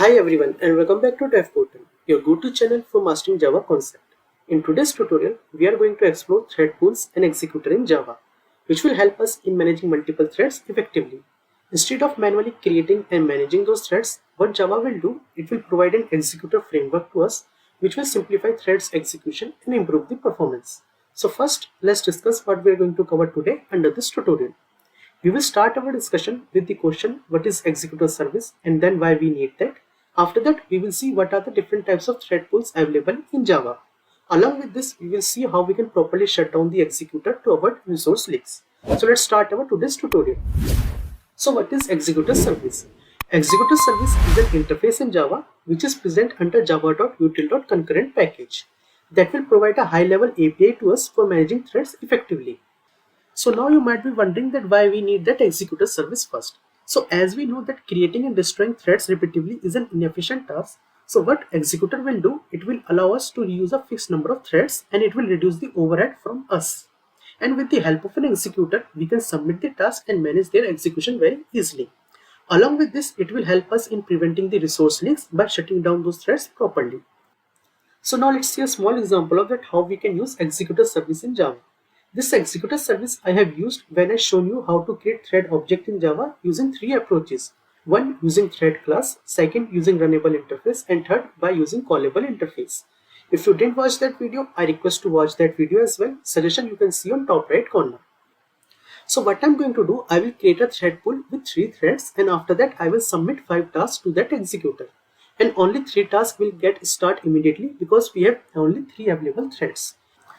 Hi everyone and welcome back to Dev Portal, your go-to channel for mastering Java concept. In today's tutorial, we are going to explore thread pools and executor in Java, which will help us in managing multiple threads effectively. Instead of manually creating and managing those threads, what Java will do, it will provide an executor framework to us, which will simplify threads execution and improve the performance. So first, let's discuss what we are going to cover today under this tutorial. We will start our discussion with the question what is executor service and then why we need that. After that, we will see what are the different types of thread pools available in Java. Along with this, we will see how we can properly shut down the executor to avoid resource leaks. So let's start our today's tutorial. So what is executor service? Executor service is an interface in Java which is present under java.util.concurrent package that will provide a high-level API to us for managing threads effectively. So now you might be wondering that why we need that executor service first. So as we know that creating and destroying threads repeatedly is an inefficient task. So what executor will do, it will allow us to reuse a fixed number of threads and it will reduce the overhead from us. And with the help of an executor, we can submit the task and manage their execution very easily. Along with this, it will help us in preventing the resource leaks by shutting down those threads properly. So now let's see a small example of that how we can use executor service in Java. This executor service I have used when I shown you how to create thread object in Java using three approaches. One using thread class, second using runnable interface, and third by using callable interface. If you didn't watch that video, I request to watch that video as well. Suggestion you can see on top right corner. So what I'm going to do, I will create a thread pool with 3 threads and after that I will submit 5 tasks to that executor. And only 3 tasks will get start immediately because we have only 3 available threads.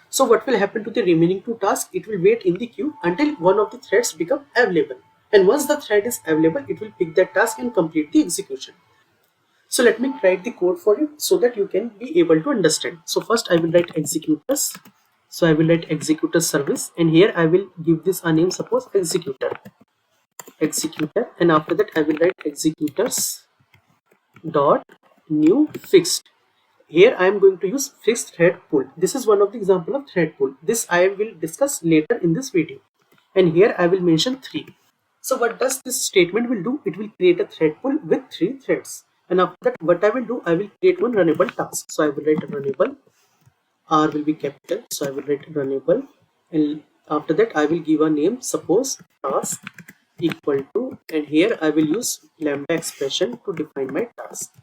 So what will happen to the remaining 2 tasks? It will wait in the queue until one of the threads become available. And once the thread is available, it will pick that task and complete the execution. So let me write the code for it so that you can be able to understand. So first I will write executors. So I will write executor service and here I will give this a name, suppose executor. And after that I will write executors dot new fixed. Here I am going to use fixed thread pool. This is one of the example of thread pool. This I will discuss later in this video. And here I will mention 3. So what does this statement will do? It will create a thread pool with 3 threads. And after that what I will do? I will create one runnable task. So I will write runnable. R will be capital. So I will write runnable. And after that I will give a name. Suppose task equal to. And here I will use lambda expression to define my task.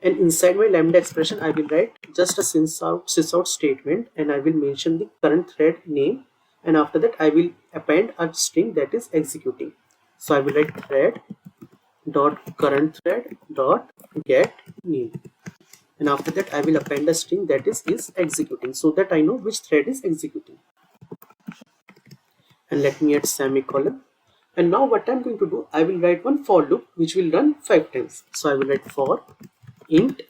And inside my lambda expression, I will write just a sysout statement and I will mention the current thread name. And after that, I will append a string that is executing. So I will write thread dot current thread dot get name. And after that, I will append a string that is executing so that I know which thread is executing. And let me add semicolon. And now what I'm going to do, I will write one for loop which will run 5 times. So I will write for int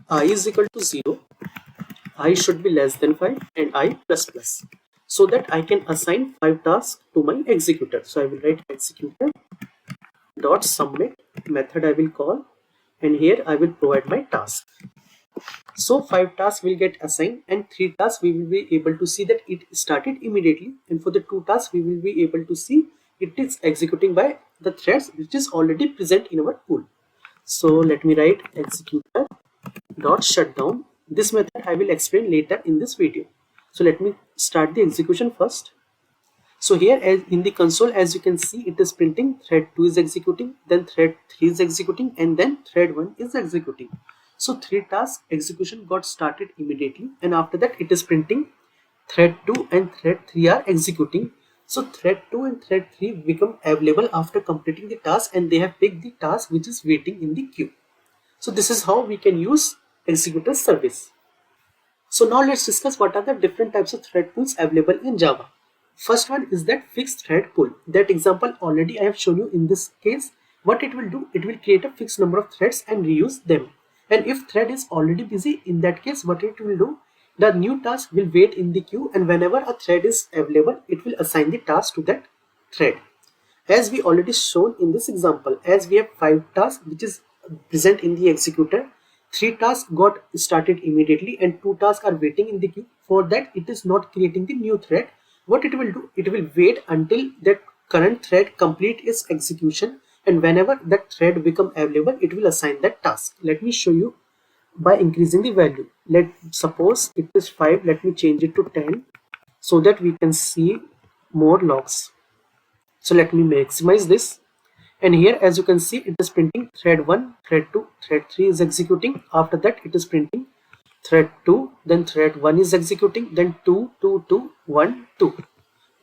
I is equal to 0, I should be less than 5 and I plus plus, so that I can assign 5 tasks to my executor. So I will write executor dot submit method I will call and here I will provide my task. So 5 tasks will get assigned and 3 tasks we will be able to see that it started immediately, and for the 2 tasks we will be able to see it is executing by the threads which is already present in our pool. So let me write executor dot shutdown. This method I will explain later in this video. So let me start the execution first. So here as in the console, as you can see, it is printing thread 2 is executing, then thread 3 is executing, and then thread 1 is executing. So 3 tasks execution got started immediately, and after that it is printing thread 2 and thread 3 are executing. So thread 2 and thread 3 become available after completing the task and they have picked the task which is waiting in the queue. So this is how we can use executor service. So now let's discuss what are the different types of thread pools available in Java. First one is that fixed thread pool. That example already I have shown you in this case. What it will do, it will create a fixed number of threads and reuse them. And if thread is already busy, in that case what it will do, the new task will wait in the queue and whenever a thread is available, it will assign the task to that thread. As we already shown in this example, as we have 5 tasks which is present in the executor, 3 tasks got started immediately and 2 tasks are waiting in the queue. For that, it is not creating the new thread. What it will do, it will wait until that current thread complete its execution and whenever that thread become available, it will assign that task. Let me show you by increasing the value. Let suppose it is 5, let me change it to 10 so that we can see more logs. So let me maximize this, and here as you can see it is printing thread 1, thread 2, thread 3 is executing. After that it is printing thread 2, then thread 1 is executing, then 2, 2, 2, 1, 2.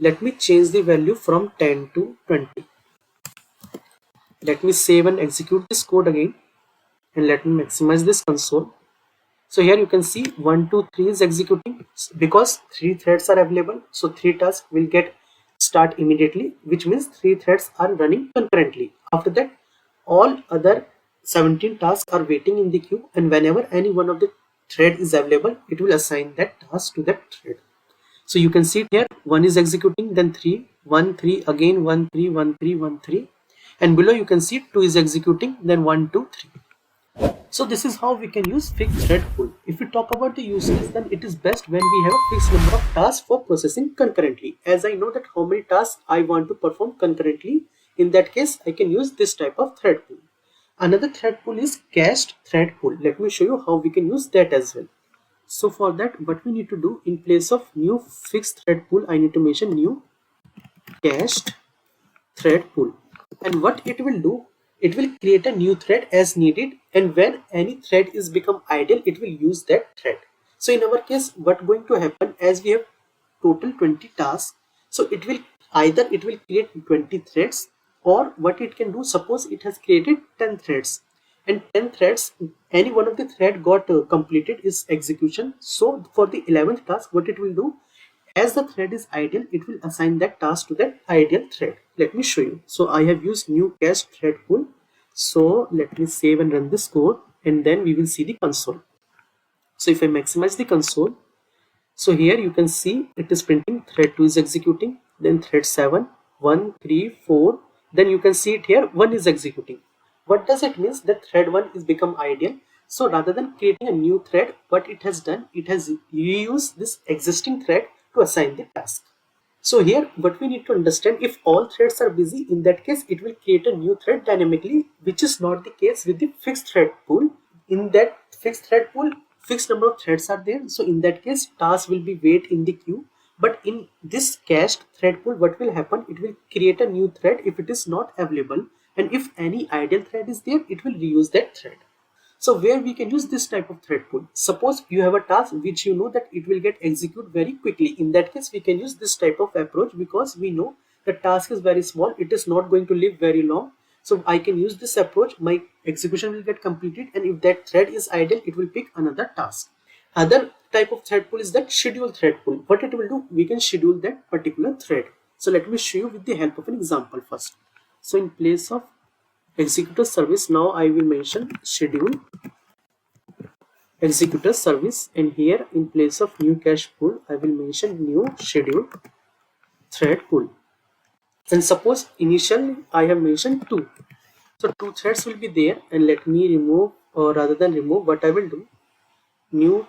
Let me change the value from 10 to 20. Let me save and execute this code again, and let me maximize this console. So here you can see 1, 2, 3 is executing because 3 threads are available. So 3 tasks will get start immediately, which means 3 threads are running concurrently. After that, all other 17 tasks are waiting in the queue, and whenever any one of the thread is available, it will assign that task to that thread. So you can see it here, 1 is executing, then 3, 1, 3, again 1, 3, 1, 3, 1, 3, and below you can see 2 is executing, then 1, 2, 3. So this is how we can use FixedThreadPool. If we talk about the usage, then it is best when we have a fixed number of tasks for processing concurrently. As I know that how many tasks I want to perform concurrently, in that case I can use this type of thread pool. Another thread pool is CachedThreadPool. Let me show you how we can use that as well. So for that, what we need to do, in place of new FixedThreadPool, I need to mention new CachedThreadPool. And what it will do, it will create a new thread as needed, and when any thread is become idle, it will use that thread. So in our case, what going to happen, as we have total 20 tasks, so it will either it will create 20 threads, or what it can do, suppose it has created 10 threads, and 10 threads, any one of the thread got completed its execution. So for the 11th task, what it will do, as the thread is idle, it will assign that task to that ideal thread. Let me show you. So I have used new CachedThreadPool. So let me save and run this code, and then we will see the console. So if I maximize the console, so here you can see it is printing thread 2 is executing, then thread 7, 1, 3, 4, then you can see it here 1 is executing. What does it mean? That thread 1 is become ideal. So rather than creating a new thread, what it has done, it has reused this existing thread to assign the task. So here what we need to understand, if all threads are busy, in that case it will create a new thread dynamically, which is not the case with the fixed thread pool. In that fixed thread pool, fixed number of threads are there, so in that case tasks will be wait in the queue. But in this cached thread pool, what will happen, it will create a new thread if it is not available, and if any idle thread is there, it will reuse that thread. So where we can use this type of thread pool, suppose you have a task which you know that it will get executed very quickly. In that case, we can use this type of approach because we know the task is very small, it is not going to live very long. So I can use this approach, my execution will get completed, and if that thread is idle, it will pick another task. Other type of thread pool is that ScheduledThreadPool. What it will do, we can schedule that particular thread. So let me show you with the help of an example first. So in place of ExecutorService, now I will mention ScheduledExecutorService, and here in place of new cache pool, I will mention new ScheduledThreadPool. And suppose initially I have mentioned 2, so 2 threads will be there, and let me remove, or rather than remove, what I will do, new,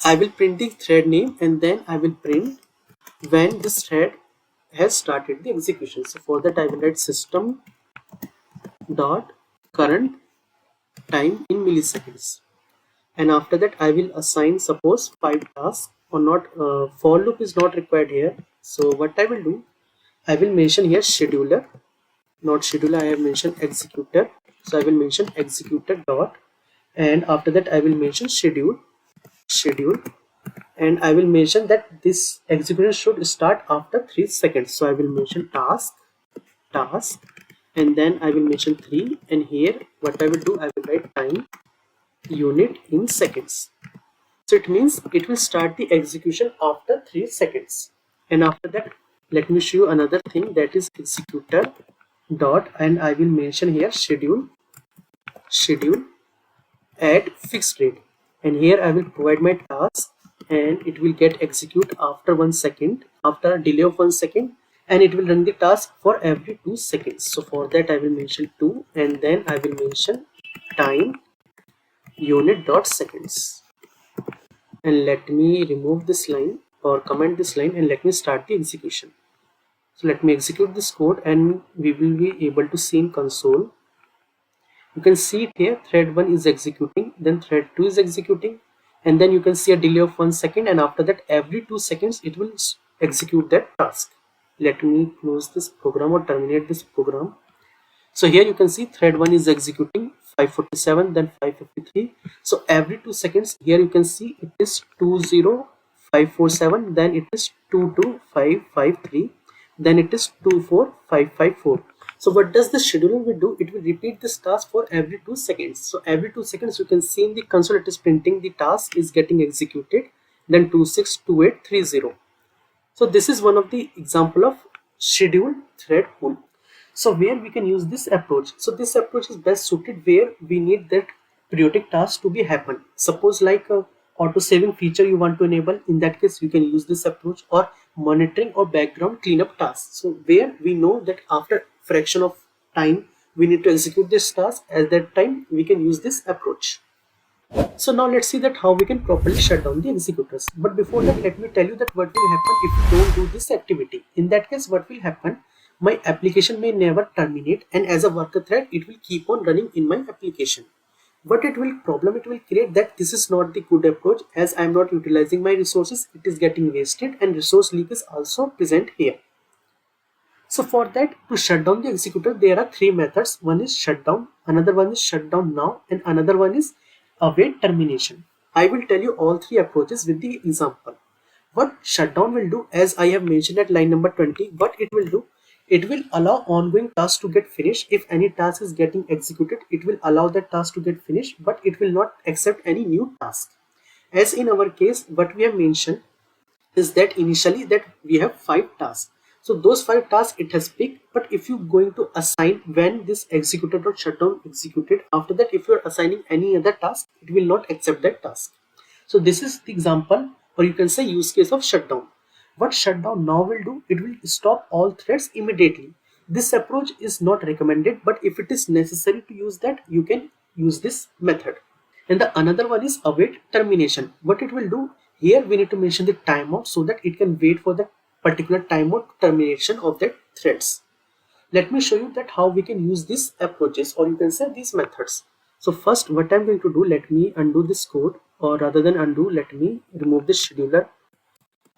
I will print the thread name, and then I will print when this thread has started the execution. So for that I will write system dot current time in milliseconds, and after that I will assign suppose 5 tasks, or not, for loop is not required here. So what I will do, I will mention here scheduler, not scheduler, I have mentioned executor. So I will mention executor dot, and after that I will mention schedule, and I will mention that this execution should start after 3 seconds. So I will mention task, and then I will mention 3, and here what I will do, I will write time unit in seconds. So it means it will start the execution after 3 seconds. And after that, let me show you another thing, that is executor dot, and I will mention here schedule add fixed rate, and here I will provide my task, and it will get execute after 1 second, after a delay of 1 second, and it will run the task for every 2 seconds. So for that I will mention 2, and then I will mention time unit dot seconds, and let me remove this line or comment this line, and let me start the execution. So let me execute this code and we will be able to see in console. You can see it here, thread 1 is executing, then thread 2 is executing, and then you can see a delay of 1 second, and after that every 2 seconds it will execute that task. Let me close this program or terminate this program. So here you can see thread 1 is executing 547, then 553. So every 2 seconds here you can see it is 20547, then it is 22553, then it is 24554. So what does the scheduler will do? It will repeat this task for every 2 seconds. So every 2 seconds you can see in the console it is printing the task is getting executed, then 262830. So this is one of the example of scheduled thread pool. So where we can use this approach. So this approach is best suited where we need that periodic task to be happen. Suppose like a auto saving feature you want to enable, in that case you can use this approach, or monitoring or background cleanup tasks. So where we know that after fraction of time we need to execute this task, at that time we can use this approach. So now let's see that how we can properly shut down the executors. But before that, let me tell you that what will happen if you don't do this activity. In that case, what will happen? My application may never terminate, and as a worker thread, it will keep on running in my application. But it will create that this is not the good approach, as I am not utilizing my resources, it is getting wasted, and resource leak is also present here. So for that, to shut down the executor, there are 3 methods. One is shutdown, another one is shutdown now, and another one is await termination. I will tell you all 3 approaches with the example. What shutdown will do, as I have mentioned at line number 20, what it will do, it will allow ongoing tasks to get finished. If any task is getting executed, it will allow that task to get finished, but it will not accept any new task. As in our case, what we have mentioned is that initially that we have 5 tasks. So those 5 tasks it has picked, but if you going to assign when this executed or shutdown executed, after that if you are assigning any other task, it will not accept that task. So this is the example, or you can say use case of shutdown. What shutdown now will do, it will stop all threads immediately. This approach is not recommended, but if it is necessary to use that, you can use this method. And the another one is await termination. What it will do, here we need to mention the timeout so that it can wait for the particular timeout termination of the threads. Let me show you that how we can use these approaches, or you can say these methods. So first what I'm going to do, let me undo this code, or rather than undo, let me remove the scheduler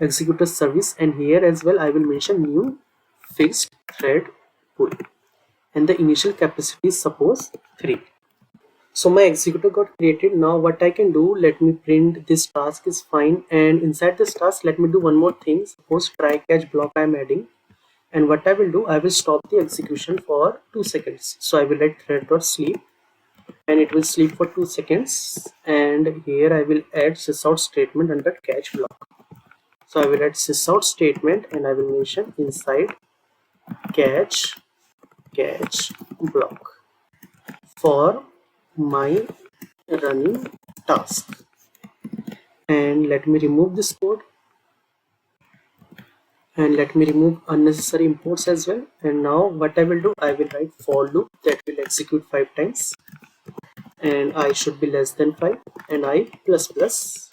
executor service, and here as well I will mention new fixed thread pool, and the initial capacity is suppose 3. So my executor got created. Now what I can do, let me print this task is fine, and inside this task let me do one more thing. Suppose try catch block I am adding, and what I will do, I will stop the execution for 2 seconds. So I will write thread.sleep, and it will sleep for 2 seconds, and here I will add sysout statement under catch block. So I will add sysout statement, and I will mention inside catch block for my running task. And let me remove this code, and let me remove unnecessary imports as well. And now what I will do, I will write for loop that will execute 5 times, and I should be less than 5, and I plus plus,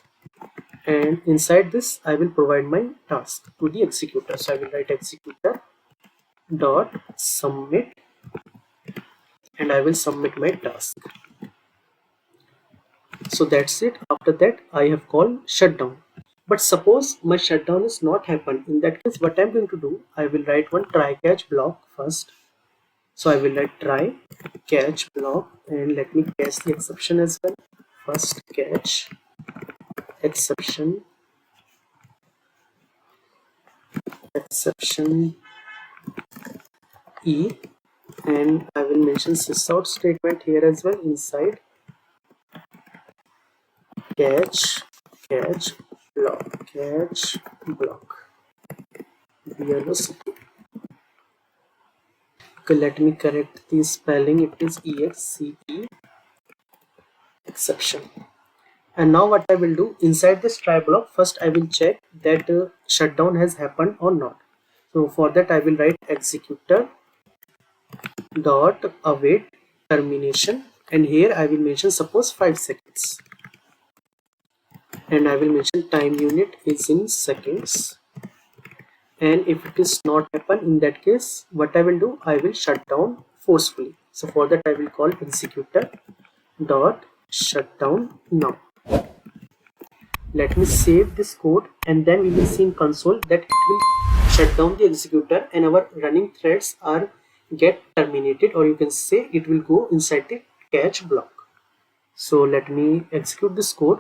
and inside this I will provide my task to the executor. So I will write executor dot submit, and I will submit my task. So that's it. After that I have called shutdown. But suppose my shutdown is not happened, in that case what I'm going to do, I will write one try catch block first. So I will write try catch block, and let me catch the exception as well. First catch exception E, and I will mention sysout statement here as well inside catch block. Okay, let me correct the spelling, it is EXCE exception. And now what I will do, inside this try block, first I will check that shutdown has happened or not. So for that I will write executor dot await termination, and here I will mention suppose 5 seconds, and I will mention time unit is in seconds, And if it is not happen, in that case what I will do, I will shut down forcefully. So for that I will call executor dot shutdown now. Let me save this code, and then we will see in console that it will shut down the executor and our running threads are get terminated, or you can say it will go inside the catch block. So let me execute this code,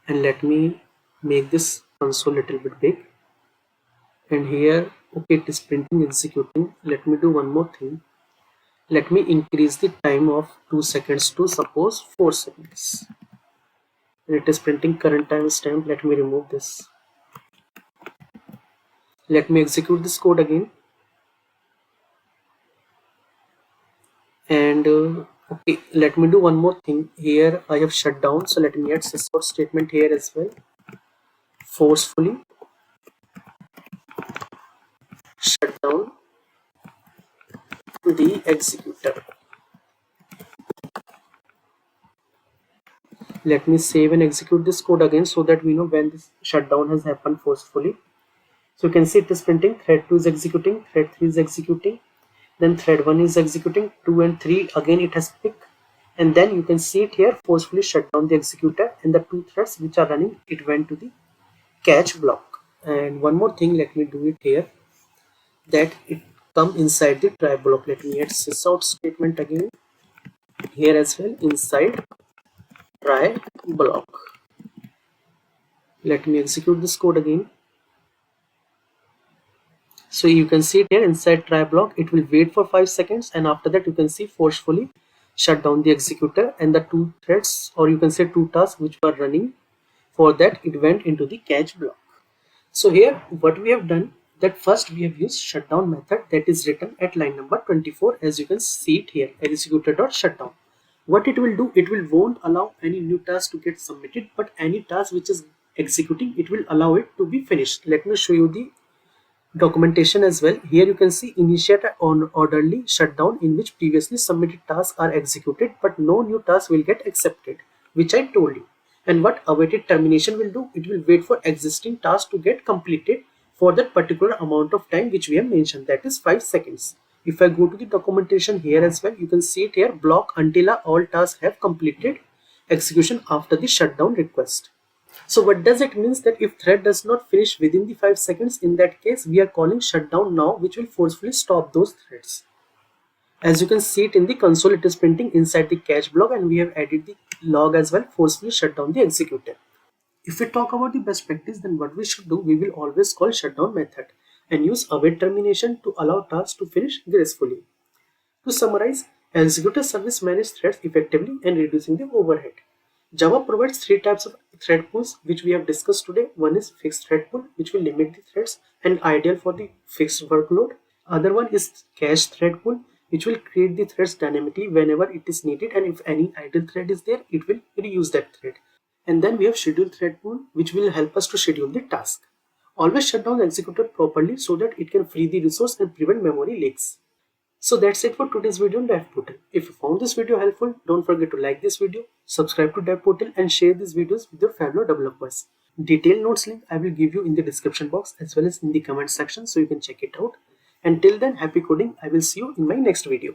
and let me make this console a little bit big. And here, okay, it is printing executing. Let me do one more thing. Let me increase the time of 2 seconds to suppose 4 seconds. And it is printing current timestamp. Let me remove this. Let me execute this code again. And okay, let me do one more thing. Here I have shut down, so let me add sysout statement here as well. Forcefully shut down the executor. Let me save and execute this code again so that we know when this shutdown has happened forcefully. So you can see it is printing thread 2 is executing, thread 3 is executing, then thread 1 is executing, 2 and 3 again it has picked, and then you can see it here forcefully shut down the executor, and the 2 threads which are running, it went to the catch block. And one more thing, let me do it here, that it come inside the try block. Let me add sysout statement again here as well inside try block. Let me execute this code again. So you can see it here inside try block, it will wait for 5 seconds, and after that you can see forcefully shut down the executor, and the 2 threads, or you can say 2 tasks which were running, for that it went into the catch block. So here what we have done, that first we have used shutdown method that is written at line number 24, as you can see it here, executor.shutdown. What it will do, it will won't allow any new task to get submitted, but any task which is executing, it will allow it to be finished. Let me show you the documentation as well. Here you can see initiate on orderly shutdown in which previously submitted tasks are executed but no new task will get accepted, which I told you. And what awaited termination will do, it will wait for existing task to get completed for that particular amount of time which we have mentioned, that is 5 seconds. If I go to the documentation here as well, you can see it here, block until all tasks have completed execution after the shutdown request. So what does it means, that if thread does not finish within the 5 seconds, in that case we are calling shutdown now, which will forcefully stop those threads. As you can see it in the console, it is printing inside the catch block, and we have added the log as well, forcefully shut down the executor. If we talk about the best practice, then what we should do, we will always call shutdown method and use await termination to allow tasks to finish gracefully. To summarize, executor service manages threads effectively and reducing the overhead. Java provides 3 types of thread pools which we have discussed today. One is fixed thread pool, which will limit the threads and ideal for the fixed workload. Other one is cached thread pool, which will create the threads dynamically whenever it is needed, and if any idle thread is there, it will reuse that thread. And then we have scheduled thread pool, which will help us to schedule the task. Always shut down the executor properly so that it can free the resource and prevent memory leaks. So that's it for today's video on DevPortal. If you found this video helpful, don't forget to like this video, subscribe to DevPortal, and share these videos with your fellow developers. Detailed notes link I will give you in the description box as well as in the comment section, so you can check it out. Until then, happy coding. I will see you in my next video.